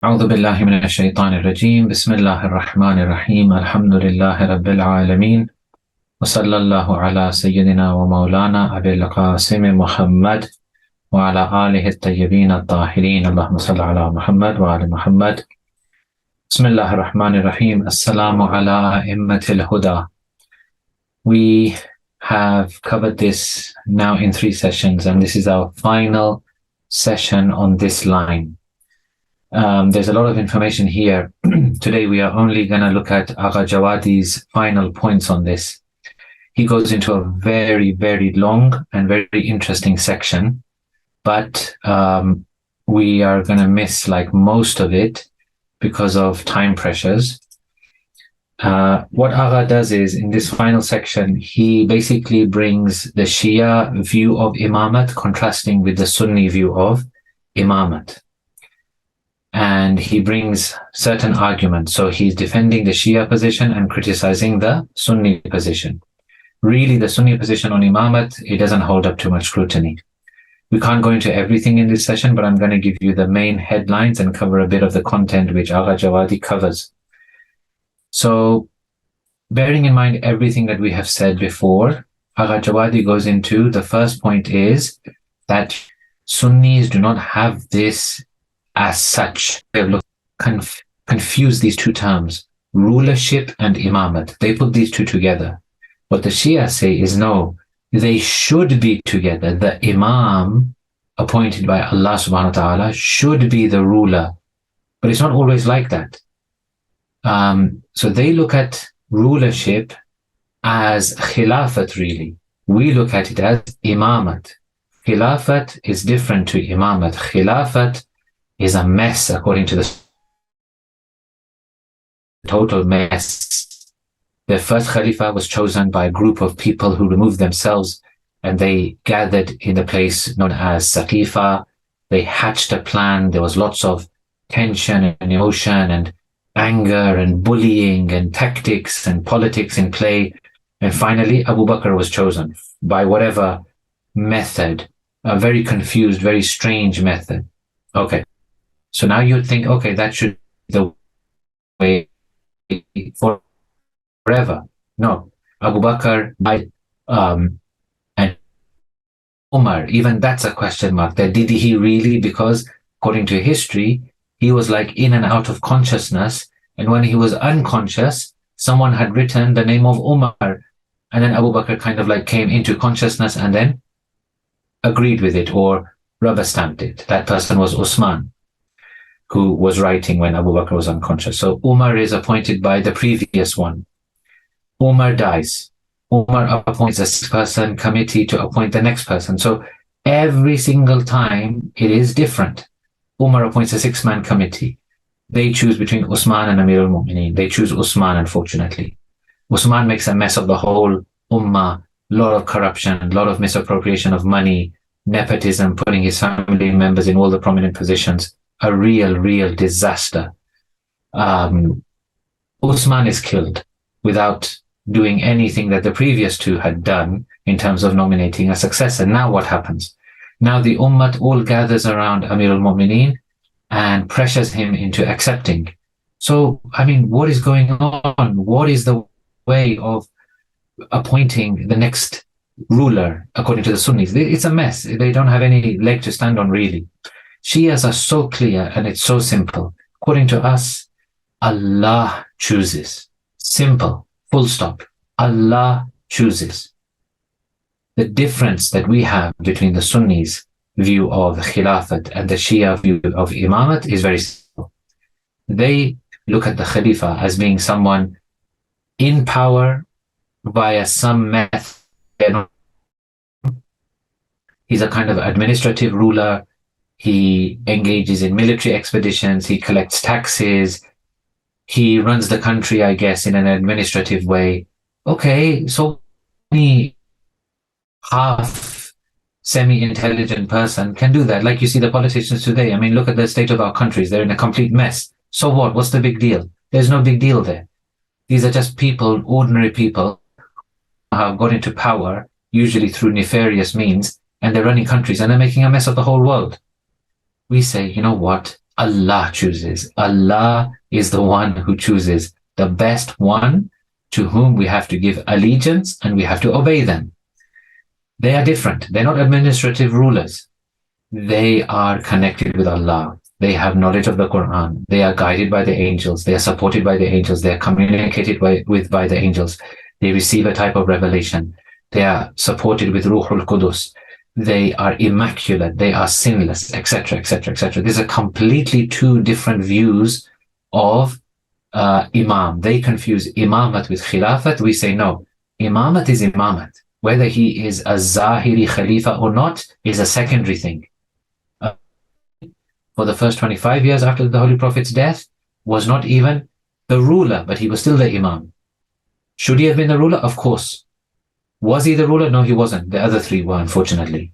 أعوذ بالله من الشيطان الرجيم بسم الله الرحمن الرحيم الحمد لله رب العالمين وصلى الله على سيدنا ومولانا أبي القاسم محمد وعلى آله الطيبين الطاهرين اللهم صل على محمد وعلى محمد بسم الله الرحمن الرحيم Assalamu ala Aimmatil Huda. We have covered this now in 3 sessions, and this is our final session on this line. There's a lot of information here. Today we are only going to look at Agha Javadi's final points on this. He goes into a very, very long and very interesting section, but we are going to miss like most of it because of time pressures. What Agha does is, in this final section, he basically brings the Shi'a view of Imamate contrasting with the Sunni view of Imamate. And he brings certain arguments. So he's defending the Shia position and criticizing the Sunni position. Really, the Sunni position on Imamate, it doesn't hold up too much scrutiny. We can't go into everything in this session, but I'm going to give you the main headlines and cover a bit of the content which Agha Javadi covers. So, bearing in mind everything that we have said before, Agha Javadi goes into, the first point is that Sunnis do not have this as such. They have confused these two terms, rulership and imamate. They put these two together. What the Shia say is no, they should be together. The imam appointed by Allah subhanahu wa ta'ala should be the ruler. But it's not always like that. So they look at rulership as khilafat really. We look at it as imamat. Khilafat is different to imamat. Khilafat is a mess, according to the total mess. The first Khalifa was chosen by a group of people who removed themselves, and they gathered in a place known as Saqifa. They hatched a plan. There was lots of tension and emotion and anger and bullying and tactics and politics in play. And finally, Abu Bakr was chosen by whatever method, a very confused, very strange method. Okay. So now you'd think, okay, that should be the way forever. No, Abu Bakr died, and Umar, even that's a question mark. That did he really? Because according to history, he was like in and out of consciousness, and when he was unconscious, someone had written the name of Umar, and then Abu Bakr kind of like came into consciousness and then agreed with it or rubber stamped it. That person was Usman, who was writing when Abu Bakr was unconscious. So Umar is appointed by the previous one. Umar dies. Umar appoints a 6-person committee to appoint the next person. So every single time it is different. Umar appoints a 6-man committee. They choose between Usman and Amir al-Mu'mineen. They choose Usman, unfortunately. Usman makes a mess of the whole ummah, a lot of corruption, a lot of misappropriation of money, nepotism, putting his family members in all the prominent positions. A real disaster. Usman is killed without doing anything that the previous two had done in terms of nominating a successor. Now what happens? Now the Ummah all gathers around Amir al-Mu'mineen and pressures him into accepting. So, I mean, what is going on? What is the way of appointing the next ruler according to the Sunnis? It's a mess. They don't have any leg to stand on, really. Shias are so clear and it's so simple. According to us, Allah chooses. Simple. Full stop. Allah chooses. The difference that we have between the Sunnis' view of Khilafat and the Shia view of Imamate is very simple. They look at the Khalifa as being someone in power via some method. He's a kind of administrative ruler. He engages in military expeditions. He collects taxes. He runs the country, I guess, in an administrative way. Okay, so any half semi-intelligent person can do that. Like you see the politicians today. I mean, look at the state of our countries. They're in a complete mess. So what? What's the big deal? There's no big deal there. These are just people, ordinary people, who have got into power, usually through nefarious means, and they're running countries and they're making a mess of the whole world. We say, you know what? Allah chooses. Allah is the one who chooses, the best one to whom we have to give allegiance and we have to obey them. They are different. They're not administrative rulers. They are connected with Allah. They have knowledge of the Quran. They are guided by the angels. They are supported by the angels. They are communicated with by the angels. They receive a type of revelation. They are supported with Ruhul Qudus. They are immaculate. They are sinless, etc., etc., etc. These are completely two different views of Imam. They confuse Imamat with Khilafat. We say no. Imamat is Imamat. Whether he is a Zahiri Khalifa or not is a secondary thing. For the first 25 years after the Holy Prophet's death, was not even the ruler, but he was still the Imam. Should he have been the ruler? Of course. Was he the ruler? No, he wasn't. The other three were, unfortunately.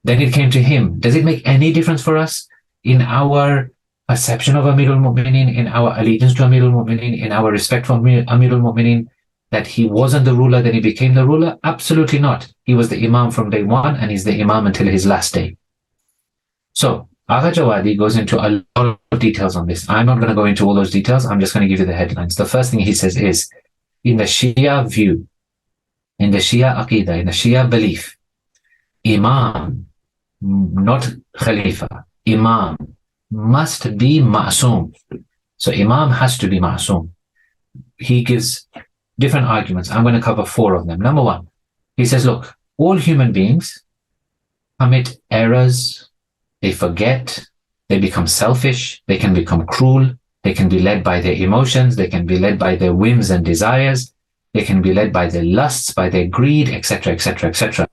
Then it came to him. Does it make any difference for us in our perception of Amirul Mu'mineen, in our allegiance to Amirul Mu'mineen, in our respect for Amirul Mu'mineen, that he wasn't the ruler, then he became the ruler? Absolutely not. He was the Imam from day one, and he's the Imam until his last day. So, Agha Javadi goes into a lot of details on this. I'm not going to go into all those details. I'm just going to give you the headlines. The first thing he says is, in the Shi'a view, in the Shi'a Aqidah, in the Shi'a belief, Imam, not Khalifa, Imam must be Masum. So Imam has to be Masum. He gives different arguments. I'm going to cover 4 of them. Number 1, he says, look, all human beings commit errors, they forget, they become selfish, they can become cruel, they can be led by their emotions, they can be led by their whims and desires, they can be led by their lusts, by their greed, etc., etc., etc.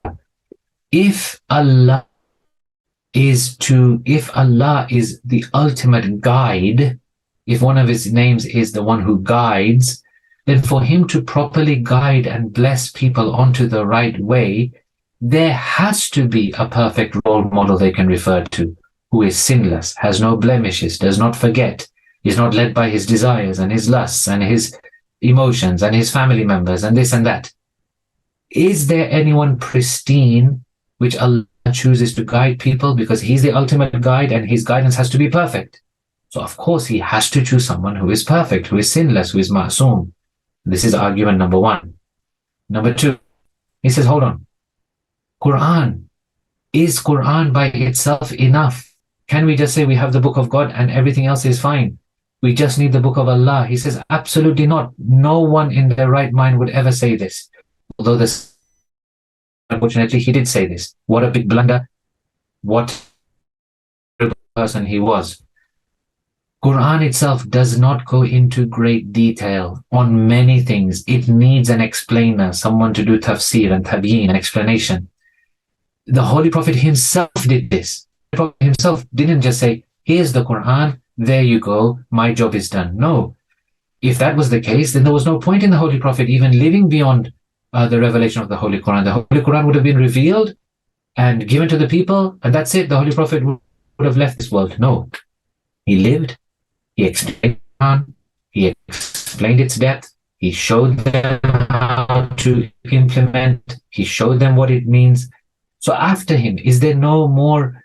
If Allah is the ultimate guide, if one of his names is the one who guides, then for him to properly guide and bless people onto the right way, there has to be a perfect role model they can refer to, who is sinless, has no blemishes, does not forget, is not led by his desires and his lusts and his emotions and his family members and this and that. Is there anyone pristine which Allah chooses to guide people, because he's the ultimate guide and his guidance has to be perfect? So of course he has to choose someone who is perfect, who is sinless, who is ma'soom. This is argument number 1. Number 2, he says, hold on. Quran. Is Quran by itself enough? Can we just say we have the book of God and everything else is fine? We just need the book of Allah. He says, absolutely not. No one in their right mind would ever say this. Although this, unfortunately, he did say this. What a big blunder. What a person he was. Quran itself does not go into great detail on many things. It needs an explainer, someone to do tafsir and tabyin, an explanation. The Holy Prophet himself did this. The Prophet himself didn't just say, here's the Quran, there you go, my job is done. No. If that was the case, then there was no point in the Holy Prophet even living beyond the revelation of the Holy Quran. The Holy Quran would have been revealed and given to the people, and that's it. The Holy Prophet would have left this world. No. He lived, he explained the Quran, he explained its depth, he showed them how to implement, he showed them what it means. So after him, is there no more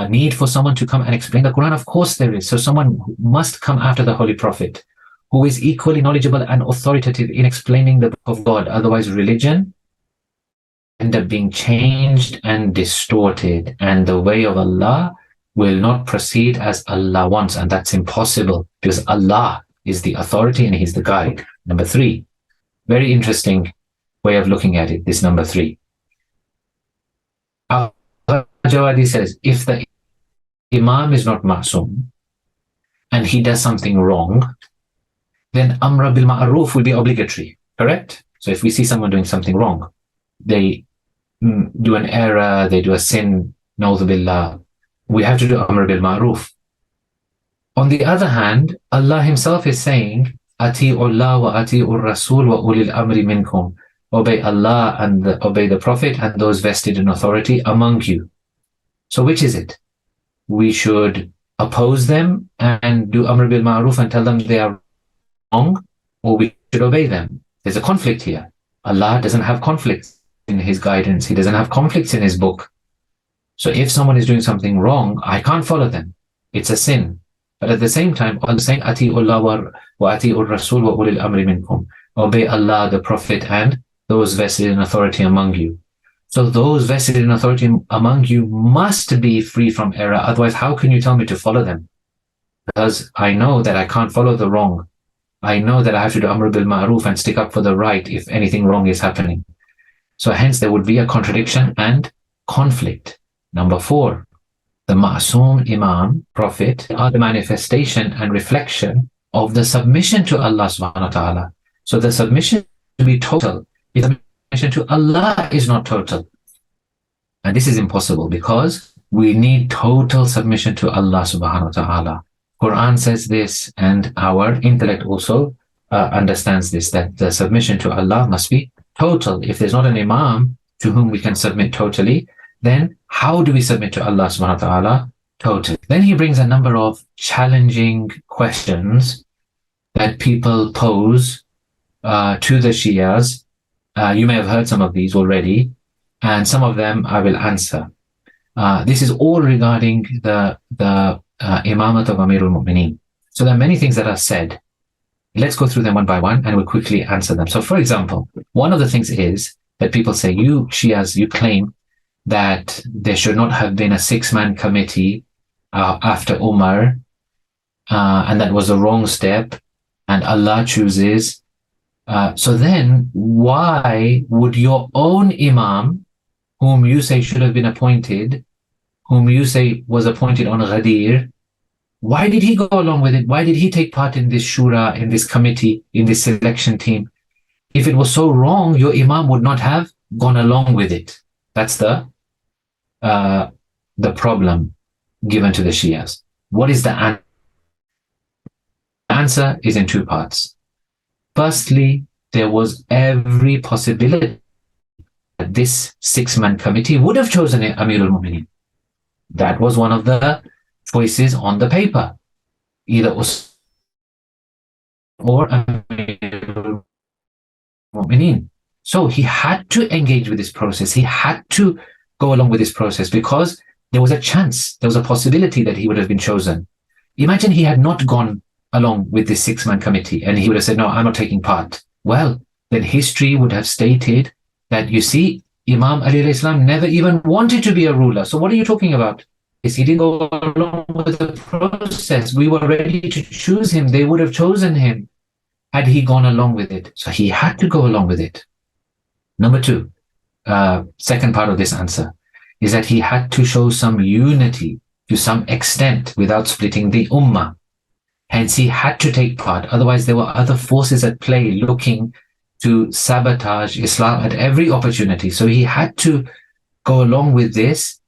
need for someone to come and explain the Quran? Of course there is. So someone must come after the Holy Prophet, who is equally knowledgeable and authoritative in explaining the book of God. Otherwise, religion end up being changed and distorted, and the way of Allah will not proceed as Allah wants, and that's impossible because Allah is the authority and He's the guide. Number 3, very interesting way of looking at it, this number 3. Javadi says, if the Imam is not Masum and he does something wrong, then Amra bil Ma'ruf will be obligatory, correct? So if we see someone doing something wrong, they do an error, they do a sin, na'udhu billah, we have to do Amr bil Ma'ruf. On the other hand, Allah Himself is saying, Ati'u Allah wa ati'u Rasul wa ulil amri minkum. Obey Allah and obey the Prophet and those vested in authority among you. So which is it? We should oppose them and do Amr bil Ma'ruf and tell them they are wrong, or we should obey them. There's a conflict here. Allah doesn't have conflicts in His guidance. He doesn't have conflicts in His book. So if someone is doing something wrong, I can't follow them. It's a sin. But at the same time, Allah is saying, Ati'ullah wa ati'ur rasul wa ulil amri minkum. Obey Allah, the Prophet, and those vested in authority among you. So those vested in authority among you must be free from error. Otherwise, how can you tell me to follow them? Because I know that I can't follow the wrong. I know that I have to do Amr bil Ma'ruf and stick up for the right if anything wrong is happening. So hence there would be a contradiction and conflict. Number 4, the Masum Imam, Prophet, are the manifestation and reflection of the submission to Allah subhanahu wa ta'ala. So the submission to be total, if the submission to Allah is not total. And this is impossible because we need total submission to Allah subhanahu wa ta'ala. Quran says this, and our intellect also understands this, that the submission to Allah must be total. If there's not an Imam to whom we can submit totally, then how do we submit to Allah subhanahu wa ta'ala totally? Then he brings a number of challenging questions that people pose to the Shi'as. You may have heard some of these already, and some of them I will answer. This is all regarding the Imamate of Amirul-Mu'mineen. So there are many things that are said. Let's go through them one by one and we'll quickly answer them. So for example, one of the things is that people say, you Shias, you claim that there should not have been a 6-man committee after Umar, and that was a wrong step, and Allah chooses. So then why would your own Imam, whom you say should have been appointed, whom you say was appointed on Ghadir, why did he go along with it? Why did he take part in this shura, in this committee, in this selection team? If it was so wrong, your Imam would not have gone along with it. That's the problem given to the Shias. What is the answer? The answer is in 2 parts. Firstly, there was every possibility that this 6-man committee would have chosen Amirul Mu'mineen. That was one of the choices on the paper, either Us or Amirul Mu'mineen. So he had to engage with this process. He had to go along with this process because there was a chance, there was a possibility that he would have been chosen. Imagine he had not gone along with this 6-man committee and he would have said, no, I'm not taking part. Well, then history would have stated that, you see, Imam Ali alayhi salam never even wanted to be a ruler. So what are you talking about? He didn't go along with the process. We were ready to choose him. They would have chosen him had he gone along with it. So he had to go along with it. Number 2, second part of this answer, is that he had to show some unity to some extent without splitting the ummah. Hence, he had to take part. Otherwise, there were other forces at play looking to sabotage Islam at every opportunity. So he had to go along with this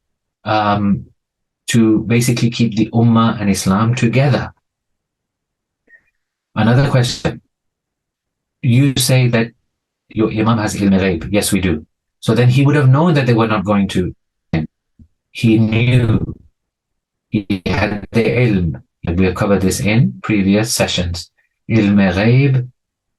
to basically keep the Ummah and Islam together. Another question. You say that your Imam has ilmul ghayb. Yes, we do. So then he would have known that they were not going to. He knew. He had the ilm. We have covered this in previous sessions. Ilmul ghayb,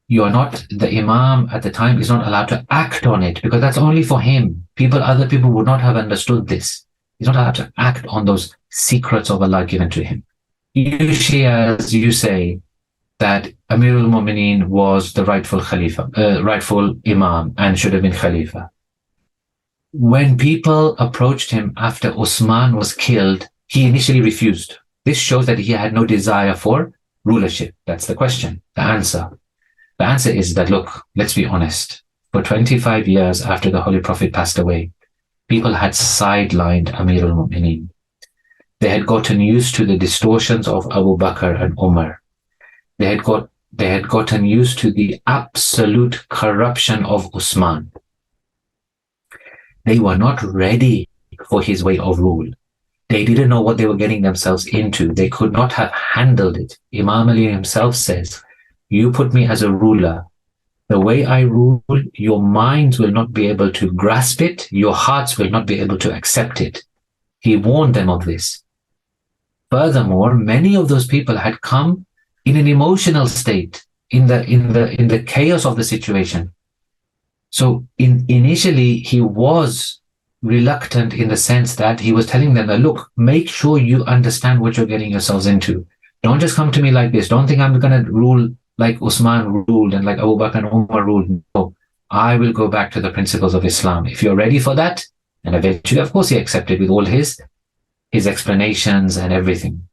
you are not, the Imam at the time is not allowed to act on it because that's only for him. Other people would not have understood this. He's not allowed to act on those secrets of Allah given to him. You Shias, you say that Amirul Mu'mineen was the rightful Imam and should have been Khalifa. When people approached him after Uthman was killed, he initially refused. This shows that he had no desire for rulership. That's the question, the answer. The answer is that, look, let's be honest. For 25 years after the Holy Prophet passed away, people had sidelined Amirul Mu'mineen. They had gotten used to the distortions of Abu Bakr and Umar. They had gotten used to the absolute corruption of Uthman. They were not ready for his way of rule. They didn't know what they were getting themselves into. They could not have handled it. Imam Ali himself says, you put me as a ruler. The way I rule, your minds will not be able to grasp it. Your hearts will not be able to accept it. He warned them of this. Furthermore, many of those people had come in an emotional state, in the chaos of the situation. So initially, he was reluctant in the sense that he was telling them that, look, make sure you understand what you're getting yourselves into. Don't just come to me like this. Don't think I'm going to rule like Usman ruled and like Abu Bakr and Umar ruled. No, I will go back to the principles of Islam. If you're ready for that, and eventually, of course, he accepted with all his explanations and everything.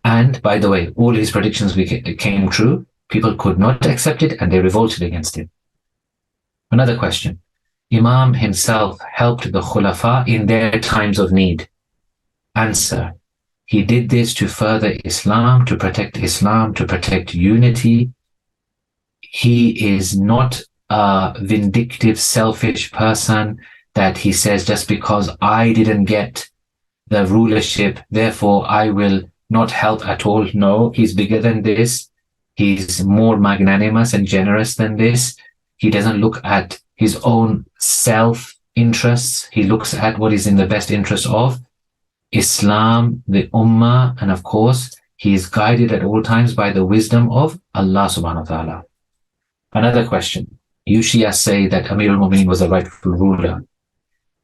And by the way, all his predictions came true. People could not accept it and they revolted against it. Another question. Imam himself helped the khulafa in their times of need. Answer. He did this to further Islam, to protect unity. He is not a vindictive, selfish person that he says, just because I didn't get the rulership, therefore I will not help at all. No, he's bigger than this. He's more magnanimous and generous than this. He doesn't look at his own self-interests. He looks at what is in the best interest of Islam, the Ummah, and of course, he is guided at all times by the wisdom of Allah subhanahu wa ta'ala. Another question. You Shi'as say that Amir al-Mu'mineen was a rightful ruler.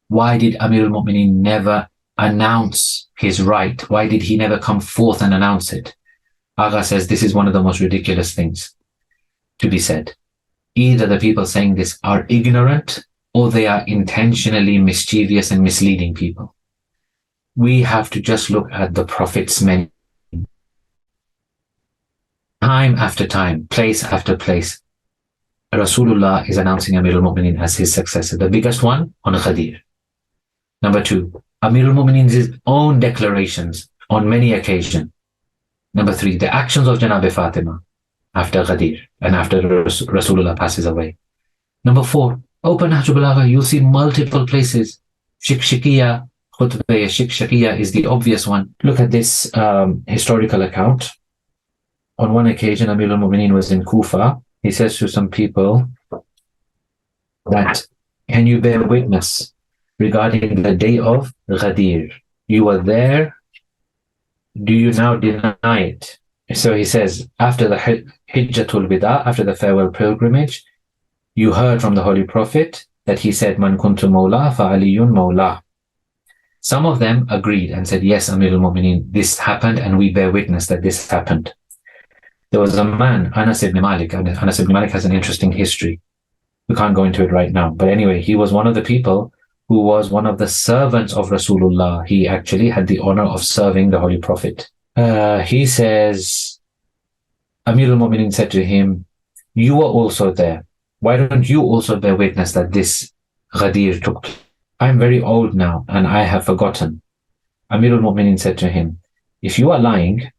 Why did Amir al-Mu'mineen never announce his right? Why did he never come forth and announce it? Agha says this is one of the most ridiculous things to be said. Either the people saying this are ignorant or they are intentionally mischievous and misleading people. We have to just look at the Prophet's many. Time after time, place after place, Rasulullah is announcing Amir al-Mu'mineen as his successor. The biggest one on Ghadir. Number two, Amir al-Mu'mineen's own declarations on many occasions. Number three, the actions of Janab Fatima after Ghadir and after Rasulullah passes away. Number four, open Nahj al-Balagha, you'll see multiple places. Shikshikiyya, Khutbah Shikshikiyya is the obvious one. Look at this historical account. On one occasion, Amir al-Mu'mineen was in Kufa. He says to some people that, can you bear witness regarding the day of Ghadir? You were there. Do you now deny it? So he says, after the Hijjatul Bida, after the farewell pilgrimage, you heard from the Holy Prophet that he said, Man kuntu mawla fa aliyun mawla. Some of them agreed and said, yes, Amir al-Mu'mineen, this happened and we bear witness that this happened. There was a man, Anas ibn Malik. Anas ibn Malik has an interesting history. We can't go into it right now. But anyway, he was one of the people who was one of the servants of Rasulullah. He actually had the honor of serving the Holy Prophet. He says, Amir al-Mu'mineen said to him, you were also there. Why don't you also bear witness that this Ghadir took place? I'm very old now and I have forgotten. Amir al-Mu'mineen said to him, if you are lying,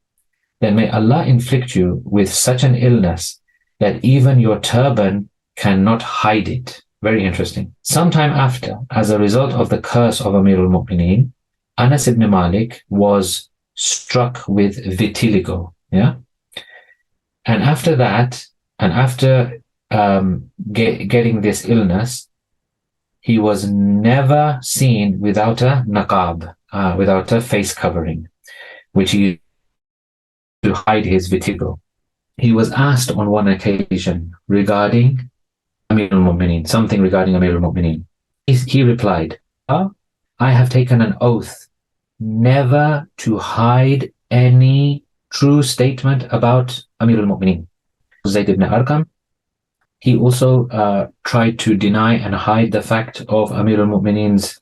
then may Allah inflict you with such an illness that even your turban cannot hide it. Very interesting. Sometime after, as a result of the curse of Amir al-Mu'mineen, Anas ibn Malik was struck with vitiligo. Yeah. And after that, and after getting this illness, he was never seen without a naqab, without a face covering, which he to hide his vitiligo. He was asked on one occasion regarding Amir al-Mu'mineen, something regarding Amir al-Mu'mineen. He replied, I have taken an oath never to hide any true statement about Amir al-Mu'mineen. Zayd ibn Arqam, he also tried to deny and hide the fact of Amir al-Mu'mineen's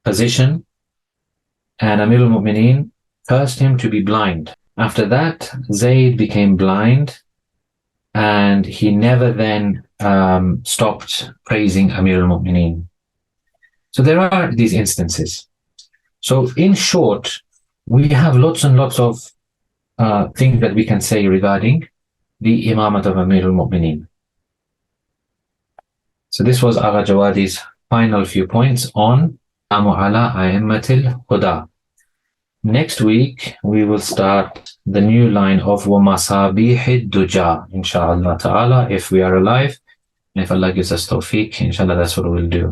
position, and Amir al-Mu'mineen cursed him to be blind. After that, Zayd became blind, and he never then stopped praising Amir al-Mu'mineen. So there are these instances. So in short, we have lots and lots of things that we can say regarding the Imamate of Amir al-Mu'mineen. So this was Agha Jawadi's final few points on Assalamu ala Aimmatil Huda. Next week, we will start the new line of وَمَصَابِيحِ الدُّجَى, inshallah ta'ala, if we are alive. And if Allah gives us tawfiq, inshallah, that's what we'll do.